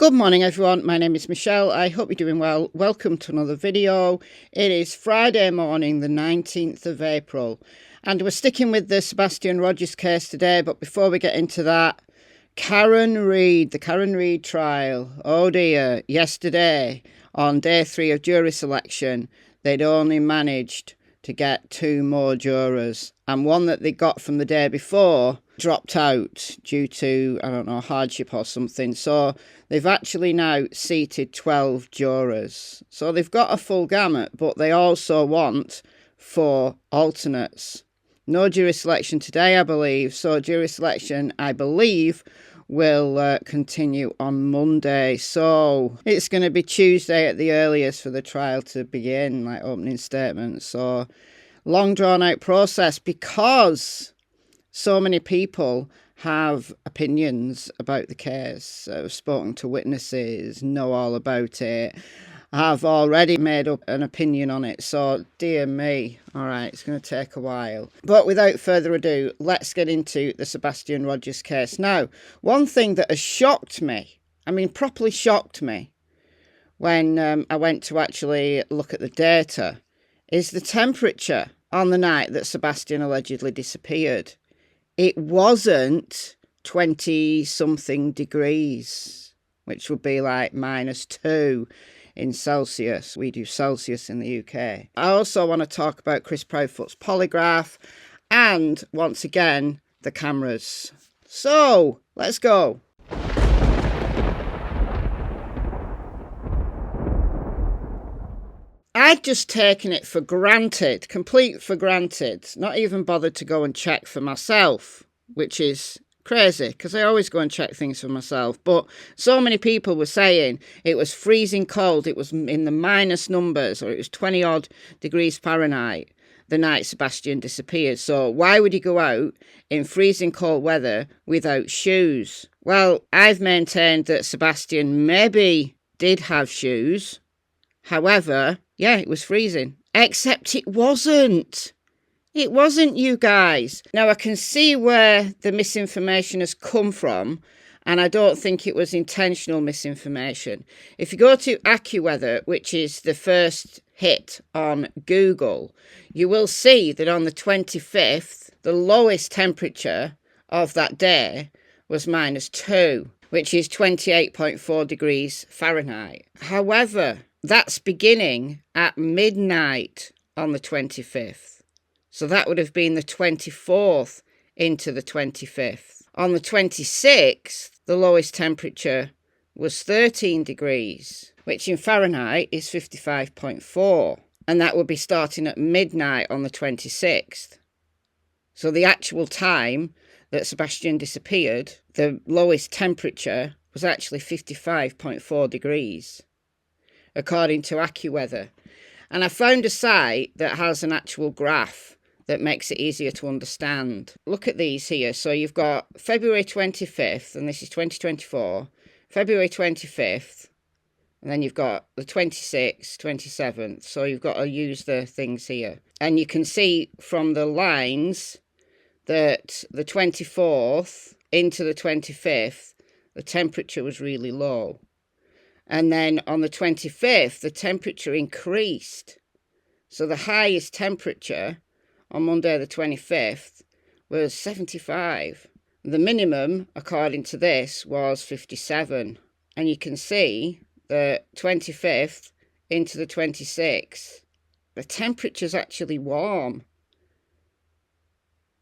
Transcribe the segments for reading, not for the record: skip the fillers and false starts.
Good morning everyone, my name is Michelle. I hope you're doing well. Welcome to another video. It is Friday morning the 19th of April and we're sticking with the Sebastian Rogers case today, but before we get into that, the Karen Reid trial. Oh dear, yesterday on day 3 of jury selection they'd only managed to get 2 more jurors, and one that they got from the day before dropped out due to, I don't know, hardship or something. So they've actually now seated 12 jurors. So they've got a full gamut, but they also want 4 alternates. No jury selection today, I believe. So jury selection, I believe, will continue on Monday. So it's going to be Tuesday at the earliest for the trial to begin, like opening statements. So long drawn out process because so many people have opinions about the case. I've spoken to witnesses, know all about it, have already made up an opinion on it. So, dear me, all right, it's going to take a while. But without further ado, let's get into the Sebastian Rogers case. Now, one thing that has shocked me, I mean, properly shocked me, when I went to actually look at the data, is the temperature on the night that Sebastian allegedly disappeared. It wasn't 20-something degrees, which would be like -2 in Celsius. We do Celsius in the UK. I also want to talk about Chris Proudfoot's polygraph and, once again, the cameras. So, let's go. I'd just taken it for granted, complete for granted, not even bothered to go and check for myself, which is crazy because I always go and check things for myself. But so many people were saying it was freezing cold, it was in the minus numbers, or it was 20 odd degrees Fahrenheit the night Sebastian disappeared. So why would he go out in freezing cold weather without shoes? Well, I've maintained that Sebastian maybe did have shoes. However, yeah, it was freezing. Except it wasn't. It wasn't, you guys. Now, I can see where the misinformation has come from, and I don't think it was intentional misinformation. If you go to AccuWeather, which is the first hit on Google, you will see that on the 25th, the lowest temperature of that day was -2, which is 28.4 degrees Fahrenheit. However, that's beginning at midnight on the 25th. So that would have been the 24th into the 25th. On the 26th, the lowest temperature was 13 degrees, which in Fahrenheit is 55.4. And that would be starting at midnight on the 26th. So the actual time that Sebastian disappeared, the lowest temperature was actually 55.4 degrees. According to AccuWeather. And I found a site that has an actual graph that makes it easier to understand. Look at these here. So you've got February 25th, and this is 2024, February 25th, and then you've got the 26th, 27th. So you've got to use the things here. And you can see from the lines that the 24th into the 25th, the temperature was really low. And then on the 25th, the temperature increased. So the highest temperature on Monday the 25th was 75. The minimum, according to this, was 57. And you can see the 25th into the 26th, the temperature's actually warm.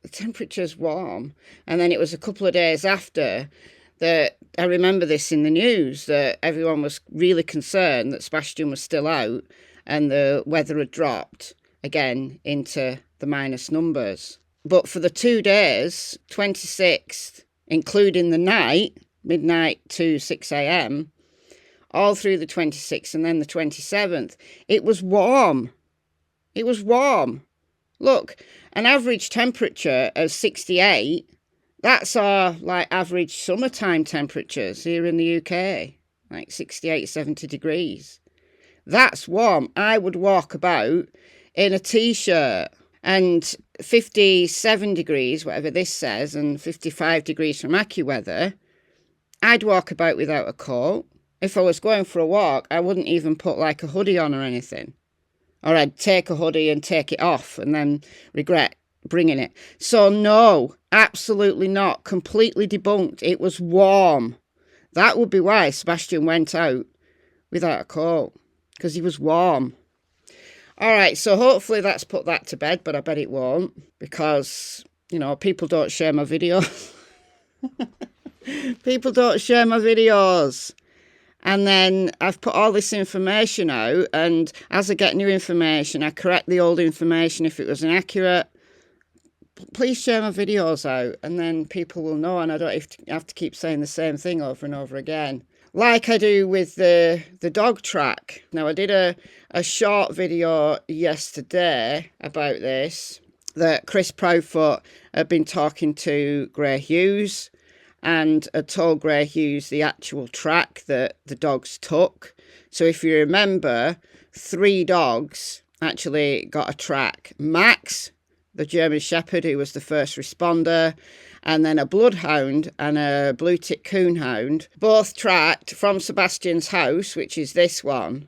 The temperature's warm. And then it was a couple of days after that, I remember this in the news, that everyone was really concerned that Sebastian was still out and the weather had dropped again into the minus numbers. But for the 2 days, 26th, including the night, midnight to 6 a.m, all through the 26th and then the 27th, it was warm. It was warm. Look, an average temperature of 68, that's our average summertime temperatures here in the UK, like 68, 70 degrees. That's warm. I would walk about in a t-shirt. And 57 degrees, whatever this says, and 55 degrees from AccuWeather, I'd walk about without a coat. if I was going for a walk, I wouldn't even put like a hoodie on or anything. Or I'd take a hoodie and take it off and then regret bringing it. So no, absolutely not. Completely debunked. It was warm. That would be why Sebastian went out without a coat, because he was warm. All right, so hopefully that's put that to bed, but I bet it won't, because, you know, people don't share my videos. People don't share my videos. And then I've put all this information out, and as I get new information, I correct the old information if it was inaccurate. Please share my videos out, and then people will know, and I don't have to keep saying the same thing over and over again. Like I do with the dog track. Now, I did a short video yesterday about this, that Chris Proudfoot had been talking to Gray Hughes, and had told Gray Hughes the actual track that the dogs took. So if you remember, 3 dogs actually got a track. Max, the German Shepherd, who was the first responder, and then a bloodhound and a blue tick coonhound, both tracked from Sebastian's house, which is this one,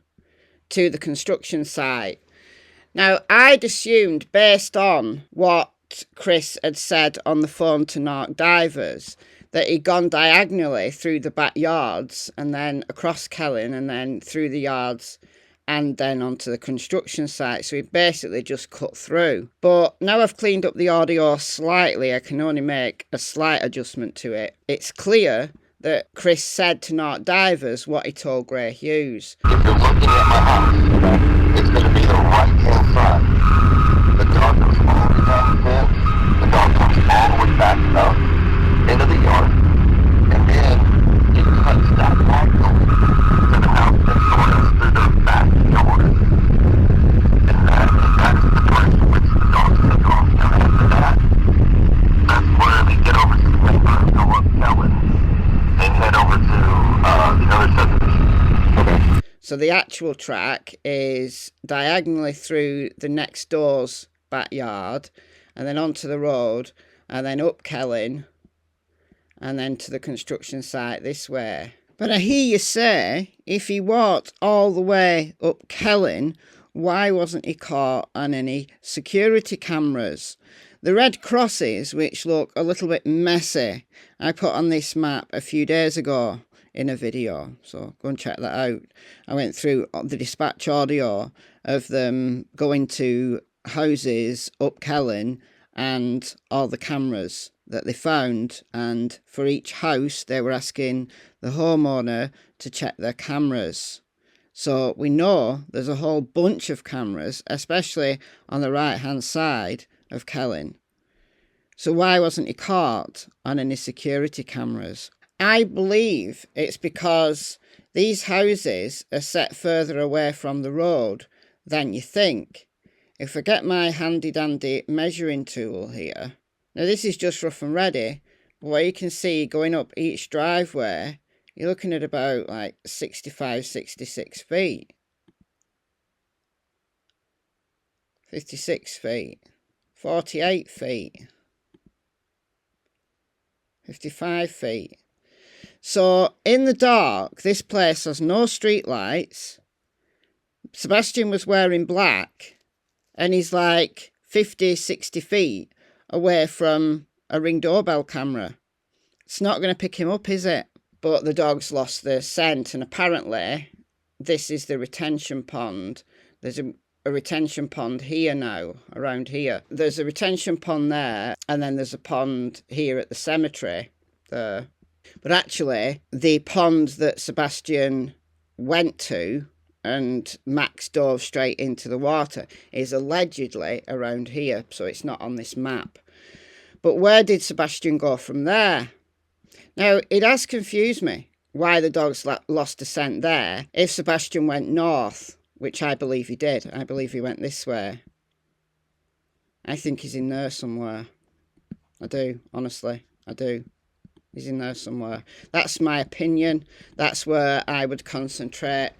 to the construction site. Now, I'd assumed, based on what Chris had said on the phone to Narc Divers, that he'd gone diagonally through the backyards and then across Kellen and then through the yards and then onto the construction site. So he basically just cut through. But now I've cleaned up the audio slightly, I can only make a slight adjustment to it. It's clear that Chris said to Narc Divers what he told Gray Hughes. If you're looking at my house, it's going to be the right-hand side. The dog goes all the way down the fence. The dog comes all the way back up into the yard, and then it cuts diagonally to the house next door through the back door. And that's the place in which the dogs take off. And after that, that's where they get over to the neighbor and go up Kellen and head over to the other subdivision. Okay. So the actual track is diagonally through the next door's backyard, and then onto the road, and then up Kellen, and then to the construction site this way. But I hear you say, if he walked all the way up Kellen, why wasn't he caught on any security cameras? The red crosses, which look a little bit messy, I put on this map a few days ago in a video, so go and check that out. I went through the dispatch audio of them going to houses up Kellen and all the cameras that they found, and for each house they were asking the homeowner to check their cameras. So we know there's a whole bunch of cameras, especially on the right hand side of Kellen. So why wasn't he caught on any security cameras? I believe it's because these houses are set further away from the road than you think. If I get my handy dandy measuring tool here, now this is just rough and ready, but what you can see going up each driveway, you're looking at about like 65, 66 feet. 56 feet. 48 feet. 55 feet. So in the dark, this place has no street lights. Sebastian was wearing black, and he's like 50, 60 feet away from a Ring doorbell camera. It's not going to pick him up, is it? But the dogs lost their scent, and apparently this is the retention pond. There's a retention pond here now, around here. There's a retention pond there, and then there's a pond here at the cemetery there. But actually, the pond that Sebastian went to and Max dove straight into the water is allegedly around here, so it's not on this map. But where did Sebastian go from there? Now, it has confused me why the dogs lost the scent there if Sebastian went north, which I believe he did. I believe he went this way. I think he's in there somewhere. I do, honestly, I do. He's in there somewhere. That's my opinion. That's where I would concentrate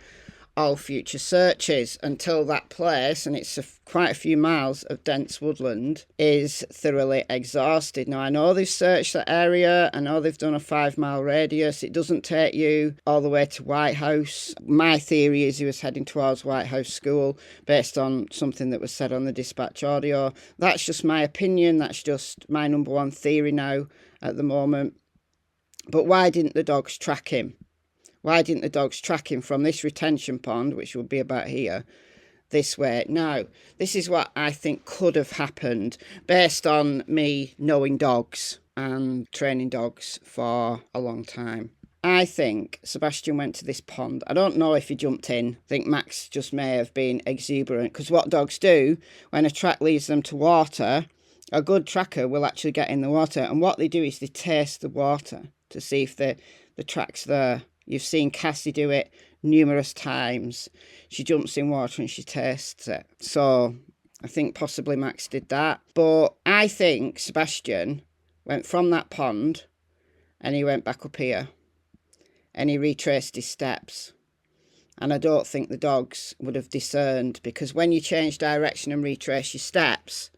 all future searches until that place, and it's quite a few miles of dense woodland, is thoroughly exhausted. Now, I know they've searched that area. I know they've done a 5-mile radius. It doesn't take you all the way to White House. My theory is he was heading towards White House School based on something that was said on the dispatch audio. That's just my opinion. That's just my number one theory now at the moment. But why didn't the dogs track him? Why didn't the dogs track him from this retention pond, which would be about here, this way? Now, this is what I think could have happened based on me knowing dogs and training dogs for a long time. I think Sebastian went to this pond. I don't know if he jumped in. I think Max just may have been exuberant, because what dogs do when a track leads them to water, a good tracker will actually get in the water, and what they do is they taste the water to see if the track's there. You've seen Cassie do it numerous times. She jumps in water and she tastes it. So I think possibly Max did that. But I think Sebastian went from that pond and he went back up here and he retraced his steps. And I don't think the dogs would have discerned, because when you change direction and retrace your steps,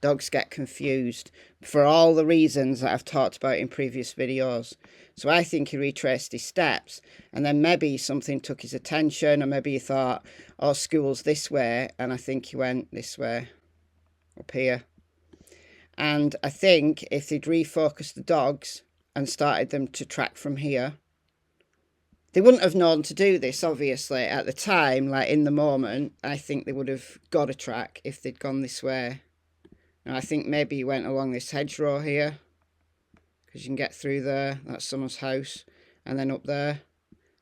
dogs get confused for all the reasons that I've talked about in previous videos. So I think he retraced his steps, and then maybe something took his attention, or maybe he thought, oh, school's this way, and I think he went this way, up here. And I think if they'd refocused the dogs and started them to track from here, they wouldn't have known to do this, obviously, at the time, like in the moment. I think they would have got a track if they'd gone this way. And I think maybe he went along this hedgerow here, because you can get through there. That's someone's house. And then up there.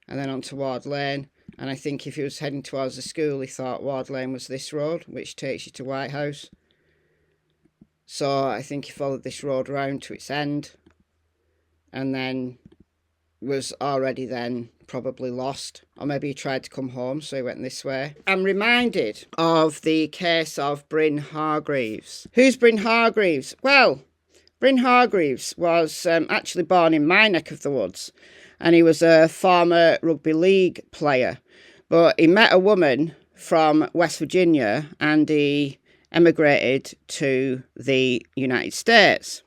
And then onto Ward Lane. And I think if he was heading towards the school, he thought Ward Lane was this road, which takes you to White House. So I think he followed this road round to its end. And then was already then probably lost. Or maybe he tried to come home, so he went this way. I'm reminded of the case of Bryn Hargreaves. Who's Bryn Hargreaves? Well, Bryn Hargreaves was actually born in my neck of the woods, and he was a former rugby league player. But he met a woman from West Virginia and he emigrated to the United States.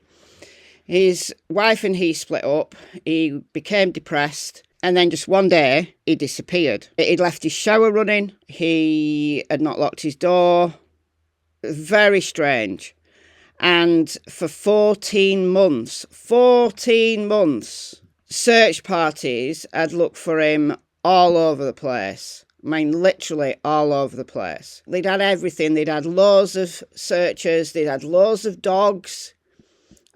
His wife and he split up. He became depressed, and then just one day he disappeared. He'd left his shower running. He had not locked his door. Very strange. And for 14 months, search parties had looked for him all over the place. I mean, literally all over the place. They'd had everything. They'd had loads of searchers. They'd had loads of dogs.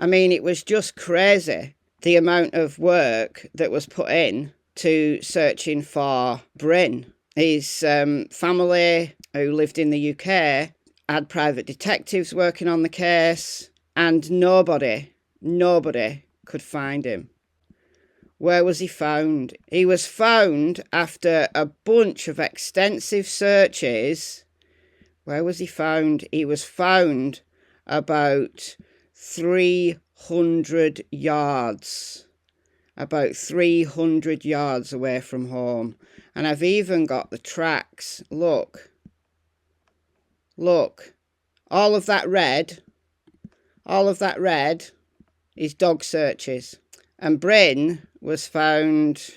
I mean, it was just crazy, the amount of work that was put in to searching for Bryn. His family, who lived in the UK, had private detectives working on the case, and nobody could find him. Where was he found? He was found after a bunch of extensive searches. Where was he found? He was found about 300 yards. About 300 yards away from home. And I've even got the tracks. Look, all of that red is dog searches. And Bryn was found,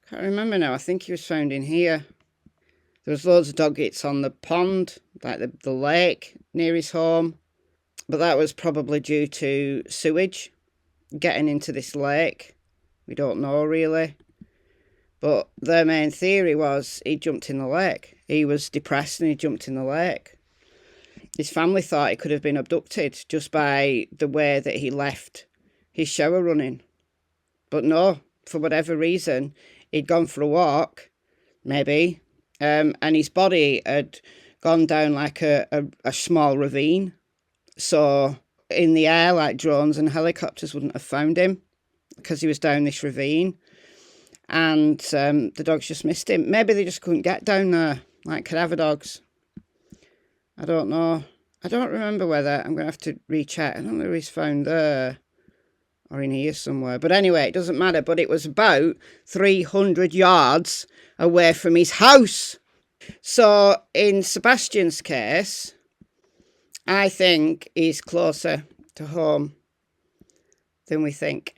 can't remember now, I think he was found in here. There was loads of dog hits on the pond, like the lake near his home. But that was probably due to sewage getting into this lake. We don't know really. But their main theory was he jumped in the lake. He was depressed and he jumped in the lake. His family thought he could have been abducted just by the way that he left his shower running. But no, for whatever reason, he'd gone for a walk, maybe, and his body had gone down like a small ravine. So in the air, like drones and helicopters wouldn't have found him because he was down this ravine. And the dogs just missed him. Maybe they just couldn't get down there, like cadaver dogs. I don't know. I don't remember whether, I'm going to have to recheck. I don't know if he's found there or in here somewhere. But anyway, it doesn't matter. But it was about 300 yards away from his house. So in Sebastian's case, I think he's closer to home than we think.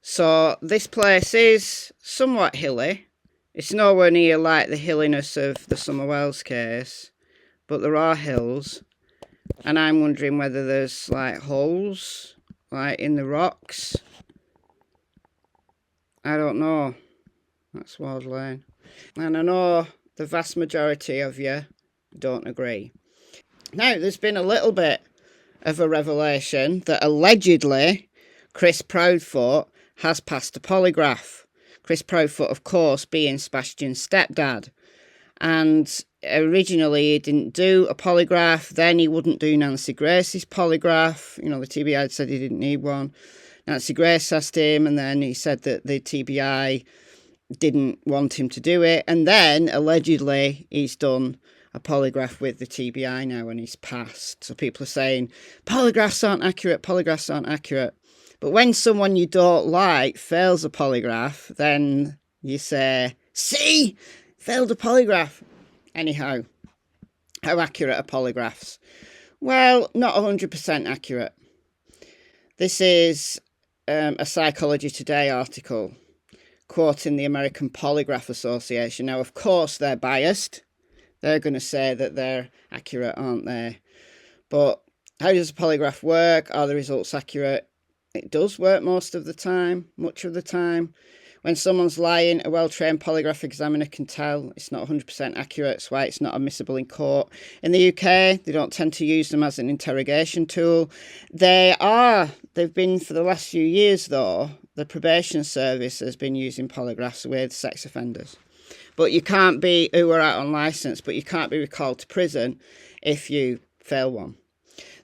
So this place is somewhat hilly. It's nowhere near like the hilliness of the Summer Wells case, but there are hills. And I'm wondering whether there's like holes like in the rocks. I don't know. That's Ward Lane. And I know the vast majority of you don't agree. Now, there's been a little bit of a revelation that allegedly Chris Proudfoot has passed a polygraph. Chris Proudfoot, of course, being Sebastian's stepdad. And originally he didn't do a polygraph. Then he wouldn't do Nancy Grace's polygraph. You know, the TBI had said he didn't need one. Nancy Grace asked him, and then he said that the TBI didn't want him to do it. And then, allegedly, he's done a polygraph with the TBI now and he's passed. So people are saying, polygraphs aren't accurate, polygraphs aren't accurate. But when someone you don't like fails a polygraph, then you say, see, failed a polygraph. Anyhow, how accurate are polygraphs? Well, not 100% accurate. This is a Psychology Today article quoting the American Polygraph Association. Now, of course, they're biased. They're going to say that they're accurate, aren't they? But how does a polygraph work? Are the results accurate? It does work most of the time, much of the time. When someone's lying, a well-trained polygraph examiner can tell it's not 100% accurate. That's why it's not admissible in court. In the UK, they don't tend to use them as an interrogation tool. They've been for the last few years, though, the probation service has been using polygraphs with sex offenders. But you can't be, who are out on licence, but you can't be recalled to prison if you fail one.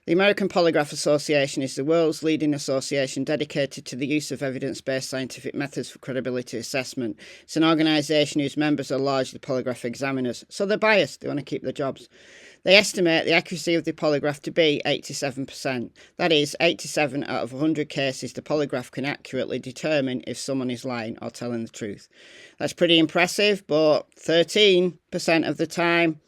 The American Polygraph Association is the world's leading association dedicated to the use of evidence-based scientific methods for credibility assessment. It's an organisation whose members are largely polygraph examiners, so they're biased, they want to keep their jobs. They estimate the accuracy of the polygraph to be 87%. That is, 87 out of 100 cases the polygraph can accurately determine if someone is lying or telling the truth. That's pretty impressive, but 13% of the time,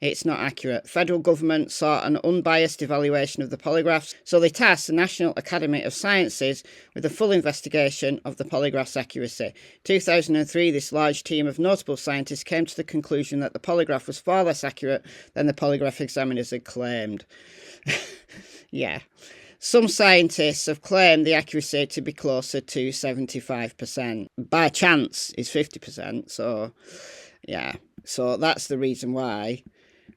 it's not accurate. Federal government sought an unbiased evaluation of the polygraphs, so they tasked the National Academy of Sciences with a full investigation of the polygraph's accuracy. In 2003, this large team of notable scientists came to the conclusion that the polygraph was far less accurate than the polygraph examiners had claimed. Yeah. Some scientists have claimed the accuracy to be closer to 75%. By chance, it's 50%, so yeah. So that's the reason why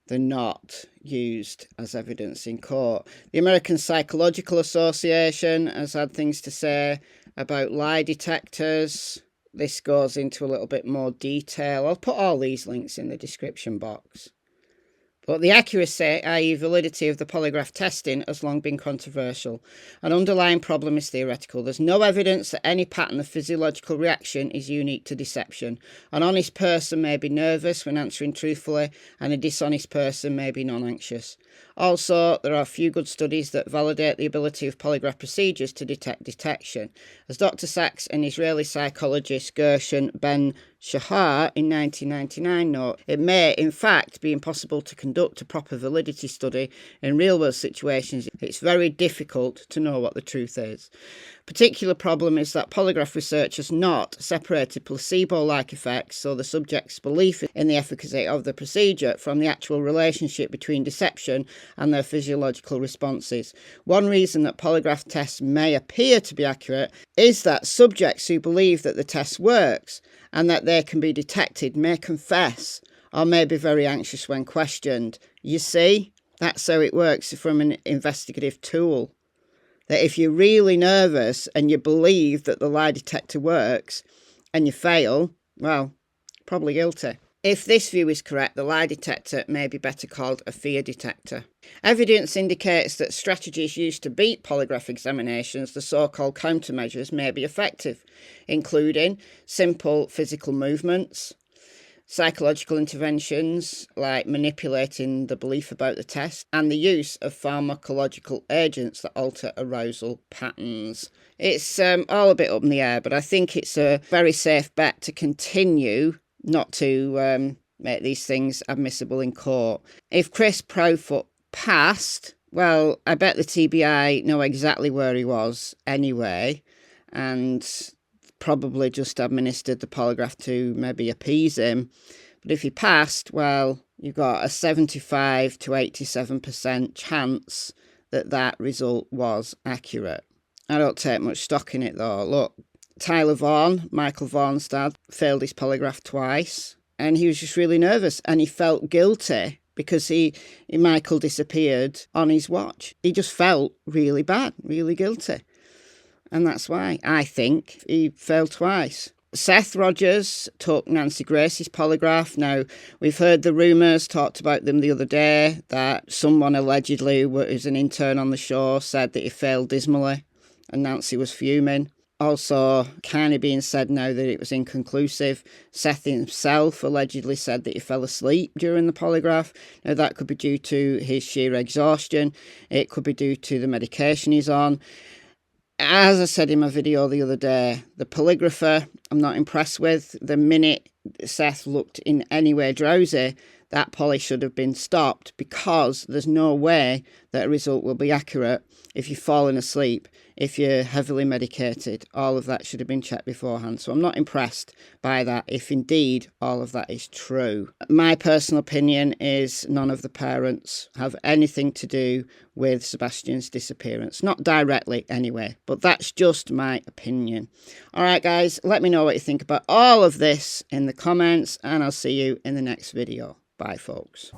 they're not used as evidence in court. The American Psychological Association has had things to say about lie detectors. This goes into a little bit more detail. I'll put all these links in the description box. But the accuracy, i.e. validity of the polygraph testing, has long been controversial. An underlying problem is theoretical. There's no evidence that any pattern of physiological reaction is unique to deception. An honest person may be nervous when answering truthfully, and a dishonest person may be non-anxious. Also, there are few good studies that validate the ability of polygraph procedures to detect detection. As Dr. Sachs and Israeli psychologist Gershon Ben Shahar in 1999 note, it may, in fact, be impossible to conduct a proper validity study in real-world situations. It's very difficult to know what the truth is. Particular problem is that polygraph research has not separated placebo-like effects, so the subject's belief in the efficacy of the procedure, from the actual relationship between deception and their physiological responses. One reason that polygraph tests may appear to be accurate is that subjects who believe that the test works and that they can be detected may confess or may be very anxious when questioned. You see, that's how it works from an investigative tool. That if you're really nervous and you believe that the lie detector works and you fail, well, probably guilty. If this view is correct, the lie detector may be better called a fear detector. Evidence indicates that strategies used to beat polygraph examinations, the so-called countermeasures, may be effective, including simple physical movements, psychological interventions like manipulating the belief about the test, and the use of pharmacological agents that alter arousal patterns. It's all a bit up in the air, but I think it's a very safe bet to continue not to make these things admissible in court. If Chris Proudfoot passed, well, I bet the TBI know exactly where he was anyway, and probably just administered the polygraph to maybe appease him. But if he passed, well, you've got a 75 to 87% chance that that result was accurate. I don't take much stock in it though. Look, Tyler Vaughan, Michael Vaughan's dad, failed his polygraph twice, and he was just really nervous, and he felt guilty because Michael disappeared on his watch. He just felt really bad, really guilty. And that's why I think he failed twice. Seth Rogers took Nancy Grace's polygraph. Now, we've heard the rumours, talked about them the other day, that someone allegedly who was an intern on the show said that he failed dismally, and Nancy was fuming. Also, kind of being said now that it was inconclusive. Seth himself allegedly said that he fell asleep during the polygraph. Now, that could be due to his sheer exhaustion. It could be due to the medication he's on. As I said in my video the other day, the polygrapher I'm not impressed with. The minute Seth looked in any way drowsy, that poly should have been stopped, because there's no way that a result will be accurate if you've fallen asleep, if you're heavily medicated. All of that should have been checked beforehand. So I'm not impressed by that, if indeed all of that is true. My personal opinion is none of the parents have anything to do with Sebastian's disappearance. Not directly anyway, but that's just my opinion. All right, guys, let me know what you think about all of this in the comments, and I'll see you in the next video. Bye, folks.